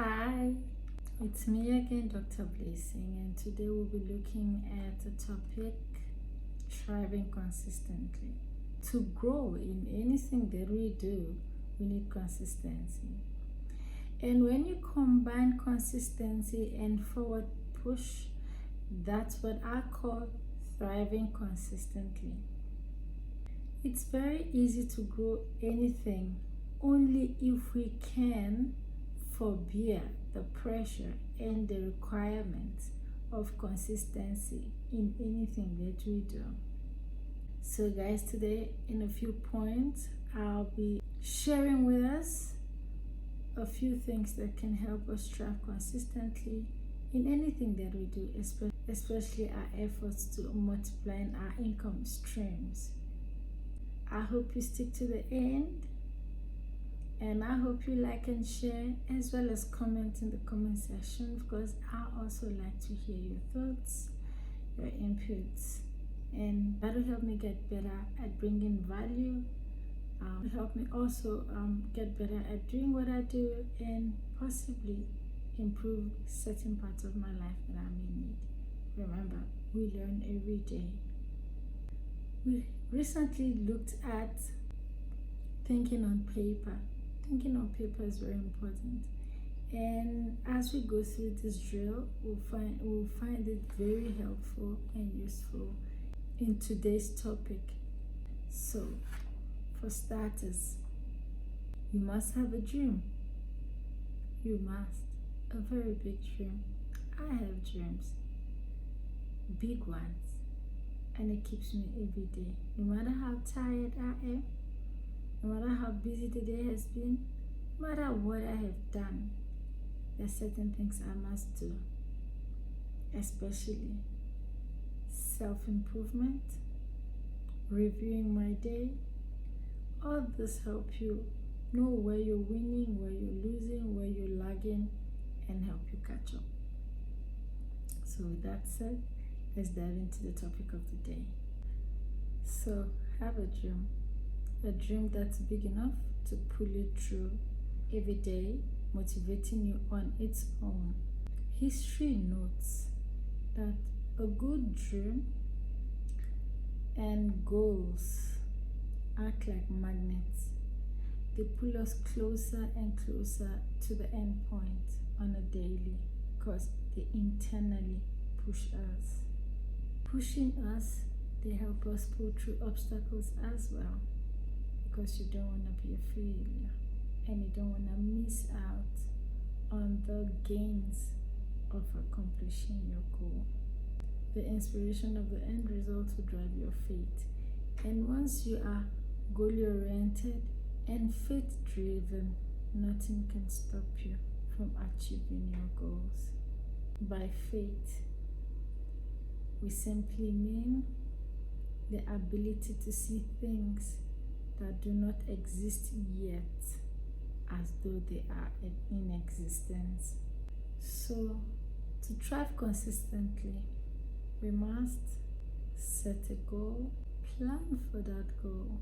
Hi, it's me again, Dr. Blessing, and today we'll be looking at the topic thriving consistently. To grow in anything that we do, we need consistency. And when you combine consistency and forward push, that's what I call thriving consistently. It's very easy to grow anything only if we can forbear the pressure and the requirements of consistency in anything that we do. So guys, today in a few points I'll be sharing with us a few things that can help us thrive consistently in anything that we do, especially our efforts to multiplying our income streams. I hope you stick to the end, and I hope you like and share, as well as comment in the comment section, because I also like to hear your thoughts, your inputs, and that will help me get better at bringing value. Help me also get better at doing what I do, and possibly improve certain parts of my life that I may need. Remember, we learn every day. We recently looked at thinking on paper. Thinking on paper is very important, and as we go through this drill, we'll find it very helpful and useful in today's topic. So, for starters, you must have a dream. You must. A very big dream. I have dreams, big ones, and it keeps me every day. No matter how tired I am, no matter how busy the day has been, no matter what I have done, there are certain things I must do, especially self-improvement, reviewing my day. All this help you know where you're winning, where you're losing, where you're lagging, and help you catch up. So with that said, let's dive into the topic of the day. So have a dream that's big enough to pull you through every day, motivating you on its own. History notes that a good dream and goals act like magnets. They pull us closer and closer to the end point on a daily, because they internally push us. Pushing us, they help us pull through obstacles as well, because you don't want to be a failure and you don't want to miss out on the gains of accomplishing your goal. The inspiration of the end result will drive your fate, and once you are goal oriented and faith driven, nothing can stop you from achieving your goals. By faith, we simply mean the ability to see things that do not exist yet as though they are in existence. So, to thrive consistently, we must set a goal, plan for that goal,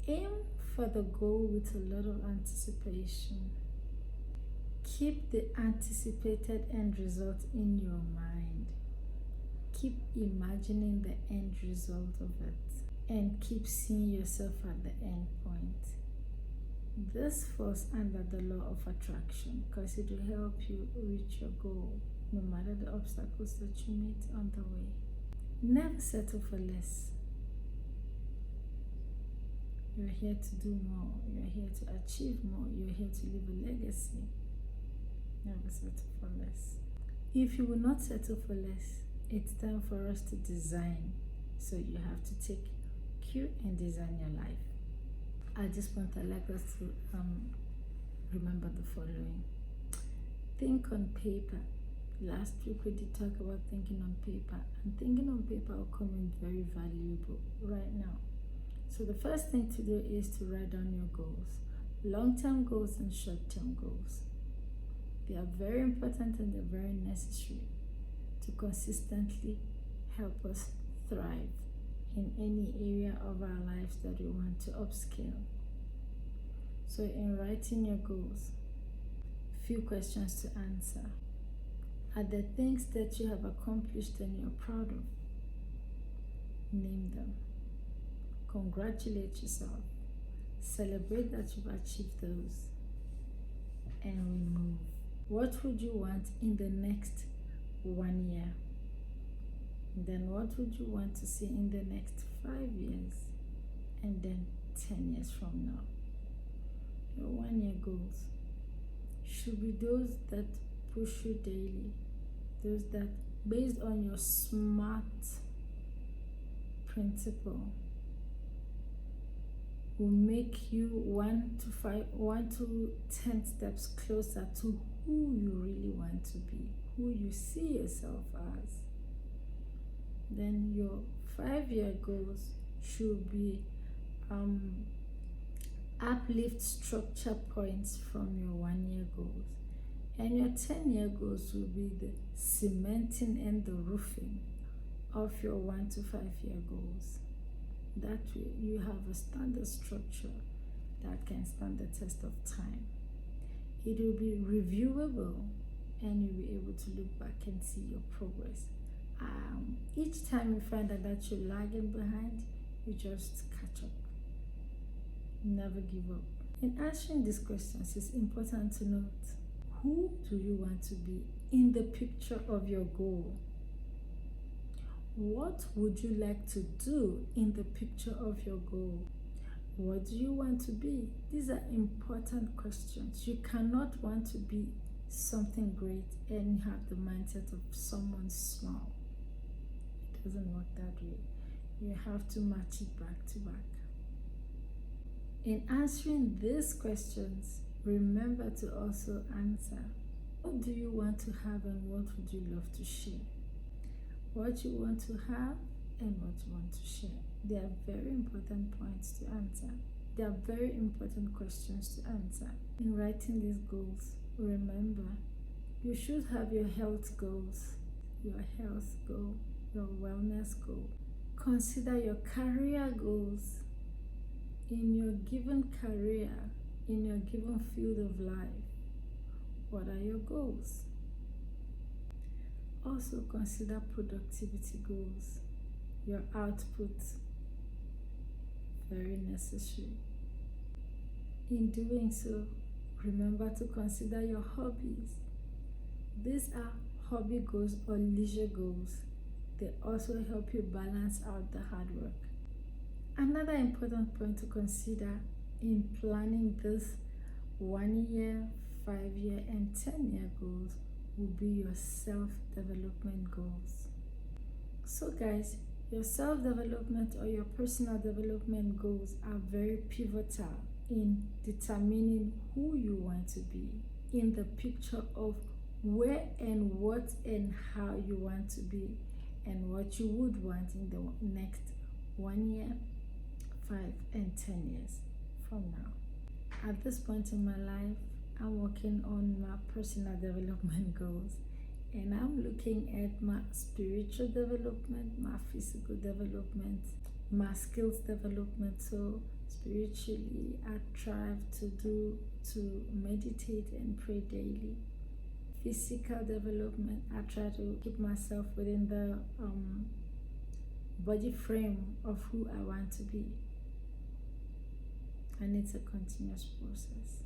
aim for the goal with a lot of anticipation. Keep the anticipated end result in your mind. Keep imagining the end result of it, and keep seeing yourself at the end point. This falls under the law of attraction, because it will help you reach your goal no matter the obstacles that you meet on the way. Never settle for less. You're here to do more. You're here to achieve more. You're here to leave a legacy. Never settle for less. If you will not settle for less, it's time for us to design. So you have to take cue and design your life. At this point, I'd like us to remember the following. Think on paper. Last week we did talk about thinking on paper, and thinking on paper will come in very valuable right now. So the first thing to do is to write down your goals, long-term goals and short-term goals. They are very important and they're very necessary to consistently help us thrive in any area of our lives that we want to upscale. So in writing your goals, few questions to answer. Are there things that you have accomplished and you're proud of? Name them. Congratulate yourself. Celebrate that you've achieved those. And we move. What would you want in the next 1 year? Then what would you want to see in the next 5 years? And then 10 years from now? Your 1 year goals should be those that push you daily, those that, based on your SMART principle, will make you 1 to 10 steps closer to who you really want to be, who you see yourself as. Then your 5-year goals should be uplift structure points from your 1-year goals. And your 10-year goals will be the cementing and the roofing of your 1 to 5-year goals. That way you have a standard structure that can stand the test of time. It will be reviewable and you'll be able to look back and see your progress. Each time you find that you're lagging behind, you just catch up. Never give up. In answering these questions, it's important to note, who do you want to be in the picture of your goal? What would you like to do in the picture of your goal? What do you want to be? These are important questions. You cannot want to be something great and you have the mindset of someone small. It doesn't work that way. You have to match it back to back. In answering these questions, remember to also answer, what do you want to have and what would you love to share? What you want to have and what you want to share. They are very important points to answer. They are very important questions to answer. In writing these goals, remember, you should have your health goals, your health goal, your wellness goal. Consider your career goals. In your given career, in your given field of life, what are your goals? Also consider productivity goals, your output, very necessary. In doing so, remember to consider your hobbies. These are hobby goals or leisure goals. They also help you balance out the hard work. Another important point to consider in planning this 1 year, 5 year, and 10-year goals will be your self-development goals. So guys, your self-development or your personal development goals are very pivotal in determining who you want to be in the picture of where and what and how you want to be and what you would want in the next 1 year, 5 and 10 years from now. At this point in my life, I'm working on my personal development goals, and I'm looking at my spiritual development, my physical development, my skills development. So spiritually, I strive to meditate and pray daily. Physical development, I try to keep myself within the body frame of who I want to be. And it's a continuous process.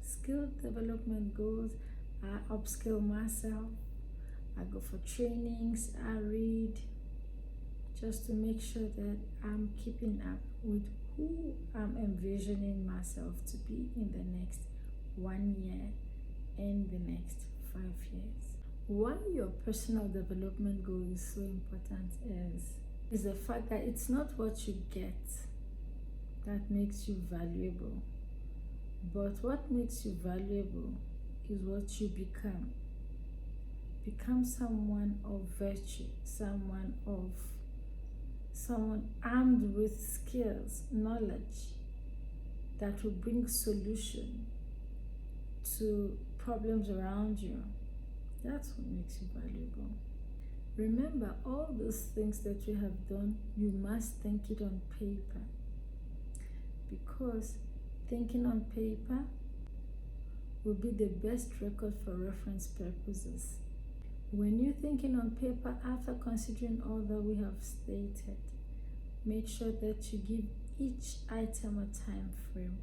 Skill development goals, I upskill myself, I go for trainings, I read, just to make sure that I'm keeping up with who I'm envisioning myself to be in the next 1 year and the next 5 years. Why your personal development goal is so important is the fact that it's not what you get that makes you valuable, but what makes you valuable is what you become. Become someone of virtue, someone armed with skills, knowledge that will bring solution to problems around you. That's what makes you valuable. Remember, all those things that you have done, you must think it on paper, because thinking on paper will be the best record for reference purposes. When you're thinking on paper after considering all that we have stated, make sure that you give each item a time frame.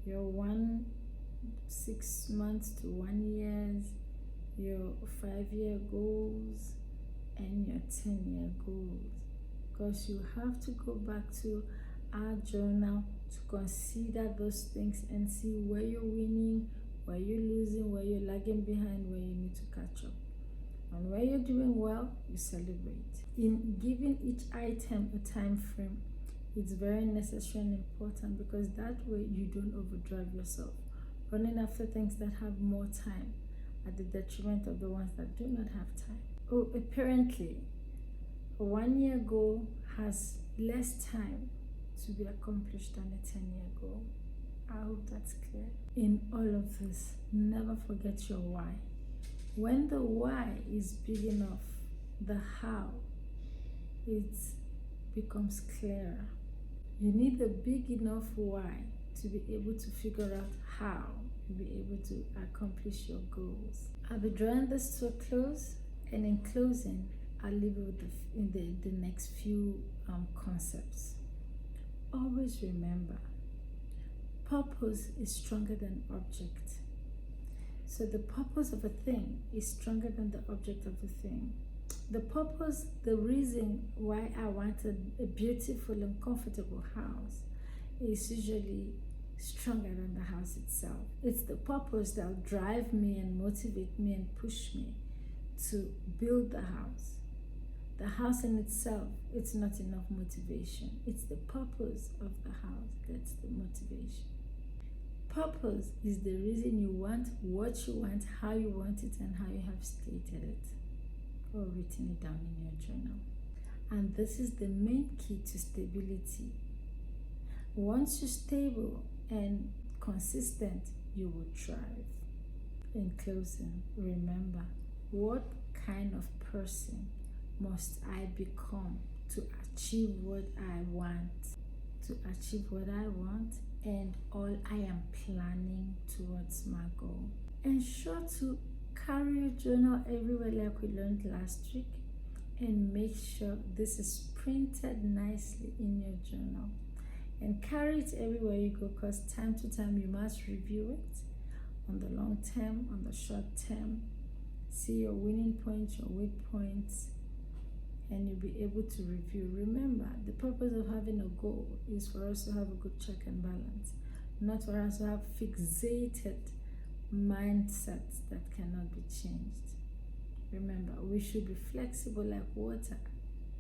Your 6 months to 1 year, your 5-year goals, and your 10-year goals. Because you have to go back to our journal to consider those things and see where you're winning, where you're losing, where you're lagging behind, where you need to catch up. And where you're doing well, you celebrate. In giving each item a time frame, it's very necessary and important, because that way you don't overdrive yourself, running after things that have more time at the detriment of the ones that do not have time. Oh, apparently, a 1-year goal has less time to be accomplished than a 10-year goal. I hope that's clear. In all of this, never forget your why. When the why is big enough, the how, it becomes clearer. You need a big enough why to be able to figure out how you'll be able to accomplish your goals. I'll be drawing this to a close, and in closing, I'll leave you with the next few concepts. Always remember, purpose is stronger than object. So the purpose of a thing is stronger than the object of the thing. The purpose, the reason why I wanted a beautiful and comfortable house is usually stronger than the house itself. It's the purpose that will drive me and motivate me and push me to build the house. The house in itself, it's not enough motivation. It's the purpose of the house that's the motivation. Purpose is the reason you want what you want, how you want it, and how you have stated it or written it down in your journal. And this is the main key to stability. Once you're stable and consistent, you will thrive. In closing, remember, what kind of person must I become to achieve what I want? To achieve what I want and all I am planning towards my goal. Ensure to carry your journal everywhere like we learned last week, and make sure this is printed nicely in your journal. And carry it everywhere you go, because time to time you must review it on the long term, on the short term. See your winning points, your weak points, and you'll be able to review. Remember, the purpose of having a goal is for us to have a good check and balance, not for us to have fixated mindsets that cannot be changed. Remember, we should be flexible like water,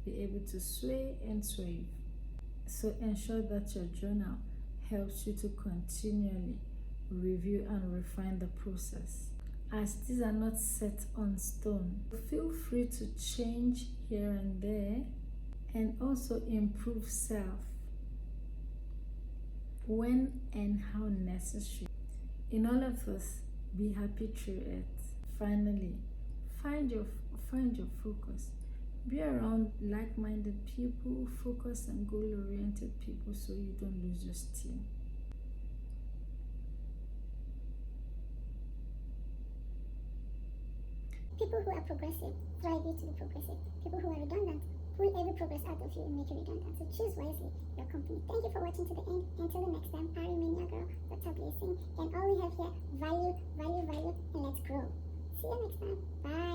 be able to sway and swave. So ensure that your journal helps you to continually review and refine the process. As these are not set on stone, feel free to change here and there, and also improve self when and how necessary. In all of this, be happy through it. Finally, find your focus. Be around like-minded people, focused and goal-oriented people, so you don't lose your steam. People who are progressive drive you to be progressive. People who are redundant pull every progress out of you and make you redundant. So choose wisely your company. Thank you for watching to the end. Until the next time, I remain your girl, Dr. Blessing. And all we have here, value, value, value, and let's grow. See you next time. Bye.